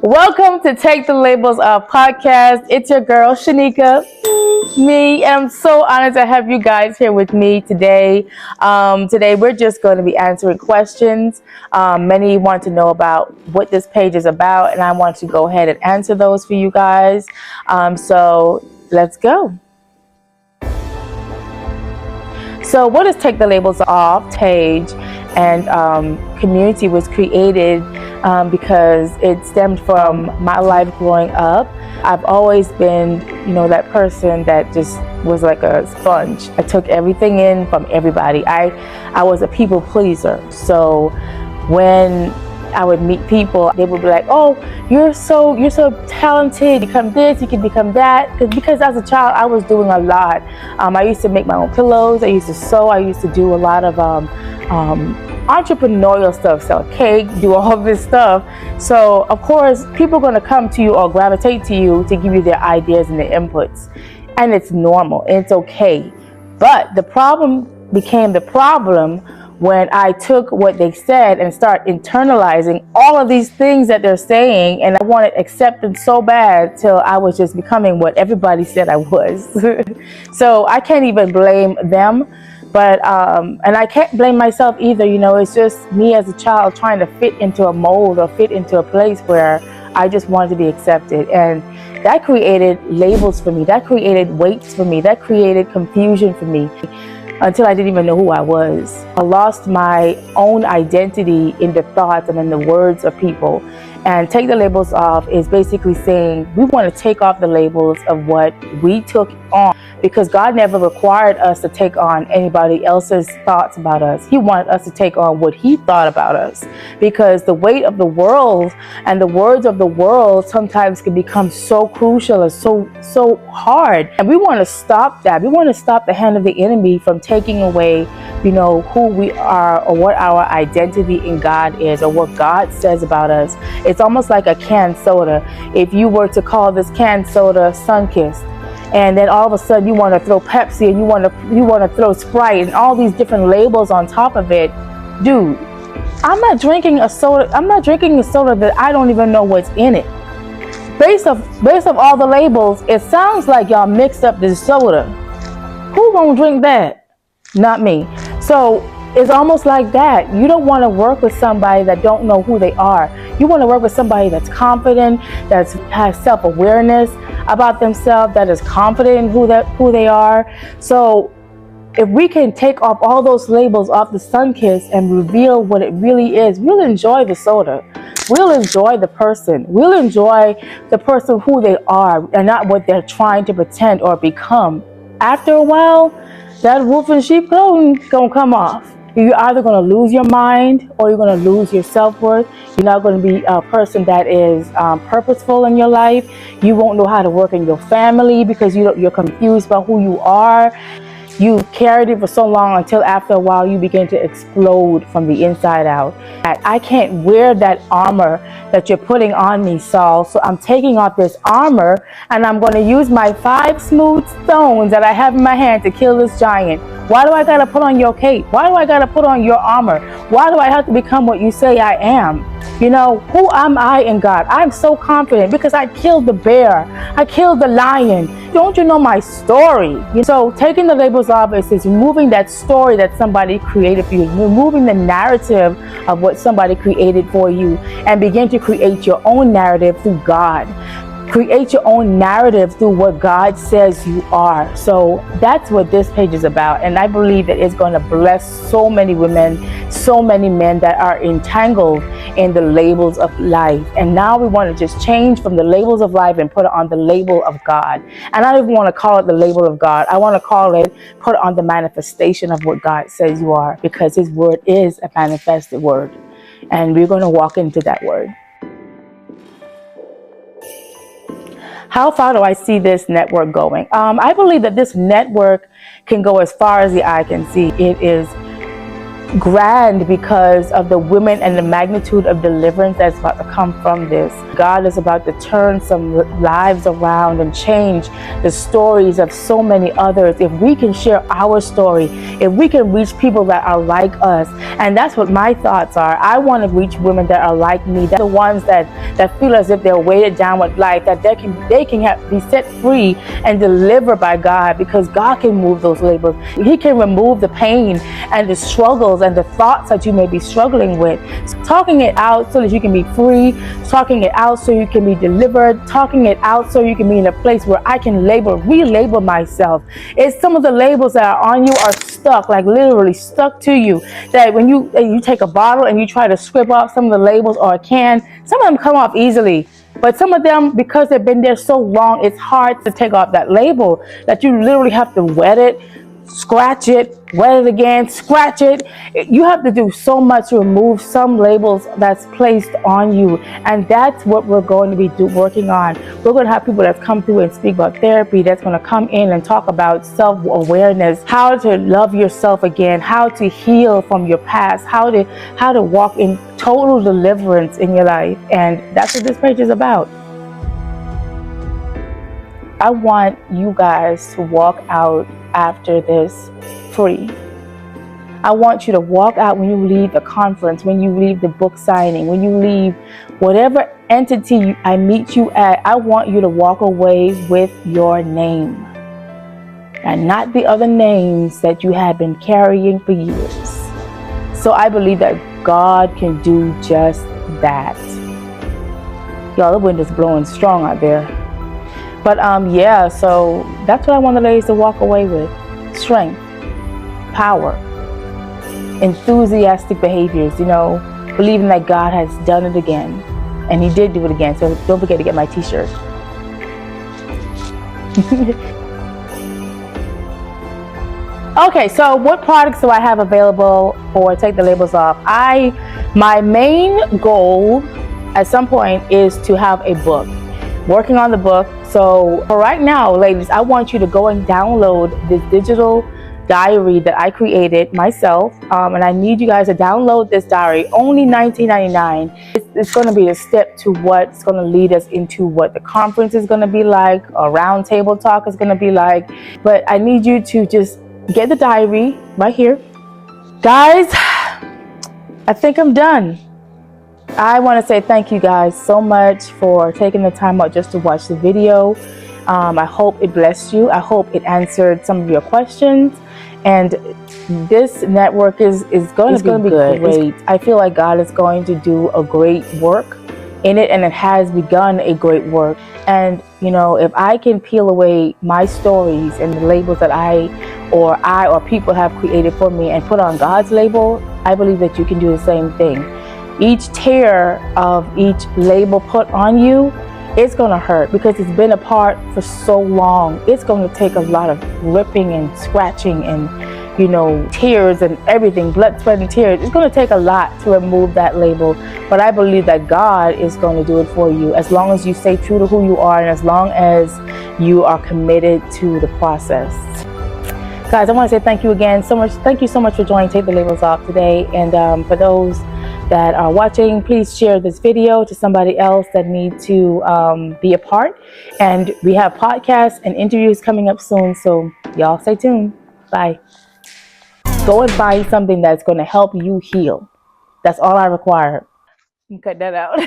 Welcome to Take the Labels Off podcast. It's your girl, Shanika, me, and I'm so honored to have you guys here with me today. Today, we're just going to be answering questions. Many want to know about what this page is about, and I want to go ahead and answer those for you guys. So let's go. So what is Take the Labels Off page and community was created because it stemmed from my life growing up. I've always been, that person that just was like a sponge. I took everything in from everybody. I was a people pleaser. So when I would meet people, they would be like, "Oh, you're so talented. You become this, you can become that." Because as a child, I was doing a lot. I used to make my own pillows. I used to sew. I used to do a lot of entrepreneurial stuff, sell cake, do all of this stuff. So of course, people are going to come to you or gravitate to you to give you their ideas and their inputs, and it's normal. And it's okay. But the problem became the problem when I took what they said and start internalizing all of these things that they're saying, and I wanted acceptance so bad till I was just becoming what everybody said I was. So I can't even blame them, but and I can't blame myself either. It's just me as a child trying to fit into a mold or fit into a place where I just wanted to be accepted, and that created labels for me, that created weights for me, that created confusion for me, until I didn't even know who I was. I lost my own identity in the thoughts and in the words of people. And Take the Labels Off is basically saying we want to take off the labels of what we took on, because God never required us to take on anybody else's thoughts about us. He wanted us to take on what He thought about us, because the weight of the world and the words of the world sometimes can become so crucial and so hard. And we want to stop that. We want to stop the hand of the enemy from taking away, who we are or what our identity in God is or what God says about us. It's almost like a canned soda. If you were to call this canned soda Sunkist, and then all of a sudden you want to throw Pepsi and you want to throw Sprite and all these different labels on top of it, dude, I'm not drinking a soda that I don't even know what's in it. Based off all the labels, it sounds like y'all mixed up this soda. Who gonna drink that? Not me. So it's almost like that. You don't want to work with somebody that don't know who they are. You want to work with somebody that's confident, that has self-awareness about themselves, that is confident in who they are. So if we can take off all those labels off the Sunkist and reveal what it really is, we'll enjoy the soda. We'll enjoy the person. We'll enjoy the person who they are and not what they're trying to pretend or become. After a while, that wolf in sheep clothing gonna come off. You're either going to lose your mind or you're going to lose your self-worth. You're not going to be a person that is purposeful in your life. You won't know how to work in your family because you're confused about who you are. You carried it for so long until after a while you begin to explode from the inside out. I can't wear that armor that you're putting on me, Saul. So I'm taking off this armor and I'm going to use my 5 smooth stones that I have in my hand to kill this giant. Why do I got to put on your cape? Why do I got to put on your armor? Why do I have to become what you say I am? Who am I in God? I'm so confident because I killed the bear. I killed the lion. Don't you know my story? So taking the labels off is removing that story that somebody created for you, removing the narrative of what somebody created for you, and begin to create your own narrative through God. Create your own narrative through what God says you are. So that's what this page is about. And I believe that it's going to bless so many women, so many men that are entangled in the labels of life. And now we want to just change from the labels of life and put it on the label of God. And I don't even want to call it the label of God. I want to call it, put it on the manifestation of what God says you are, because His word is a manifested word. And we're going to walk into that word. How far do I see this network going? I believe that this network can go as far as the eye can see. It is grand because of the women and the magnitude of deliverance that's about to come from this. God is about to turn some lives around and change the stories of so many others. If we can share our story, if we can reach people that are like us, and that's what my thoughts are. I want to reach women that are like me, that the ones that feel as if they're weighted down with life, that they can be set free and delivered by God, because God can move those labels. He can remove the pain and the struggles and the thoughts that you may be struggling with. Talking it out so that you can be free, talking it out so you can be delivered, talking it out so you can be in a place where I can relabel myself. It's some of the labels that are on you are stuck, like literally stuck to you, that when you take a bottle and you try to scrape off some of the labels, or a can, some of them come off easily. But some of them, because they've been there so long, it's hard to take off that label, that you literally have to wet it, scratch it, wet it again, scratch it. You have to do so much to remove some labels that's placed on you. And that's what we're going to be working on. We're going to have people that come through and speak about therapy, that's going to come in and talk about self-awareness, how to love yourself again, how to heal from your past, how to walk in total deliverance in your life. And that's what this page is about. I want you guys to walk out after this free. I want you to walk out when you leave the conference, when you leave the book signing, when you leave whatever entity I meet you at. I want you to walk away with your name, and not the other names that you have been carrying for years. So I believe that God can do just that. Y'all, the wind is blowing strong out there. But yeah, so that's what I want the ladies to walk away with. Strength, power, enthusiastic behaviors, believing that God has done it again. And He did do it again, so don't forget to get my t-shirt. Okay, so what products do I have available for Take the Labels Off? My main goal at some point is to have a book. Working on the book. So for right now, ladies, I want you to go and download this digital diary that I created myself, and I need you guys to download this diary. Only $19.99. It's going to be a step to what's going to lead us into what the conference is going to be like, a round table talk is going to be like. But I need you to just get the diary right here. Guys, I think I'm done. I want to say thank you guys so much for taking the time out just to watch the video. I hope it blessed you. I hope it answered some of your questions. And this network is going to be great. I feel like God is going to do a great work in it, and it has begun a great work. And if I can peel away my stories and the labels that I or people have created for me and put on God's label, I believe that you can do the same thing. Each tear of each label put on you, it's going to hurt because it's been apart for so long. It's going to take a lot of ripping and scratching and, tears and everything, blood, sweat, and tears. It's going to take a lot to remove that label. But I believe that God is going to do it for you, as long as you stay true to who you are and as long as you are committed to the process. Guys, I want to say thank you again so much. Thank you so much for joining Take the Labels Off today. And for those that are watching, please share this video to somebody else that needs to be a part. And we have podcasts and interviews coming up soon, so y'all stay tuned. Bye. Go and buy something that's going to help you heal. That's all I require. You cut that out.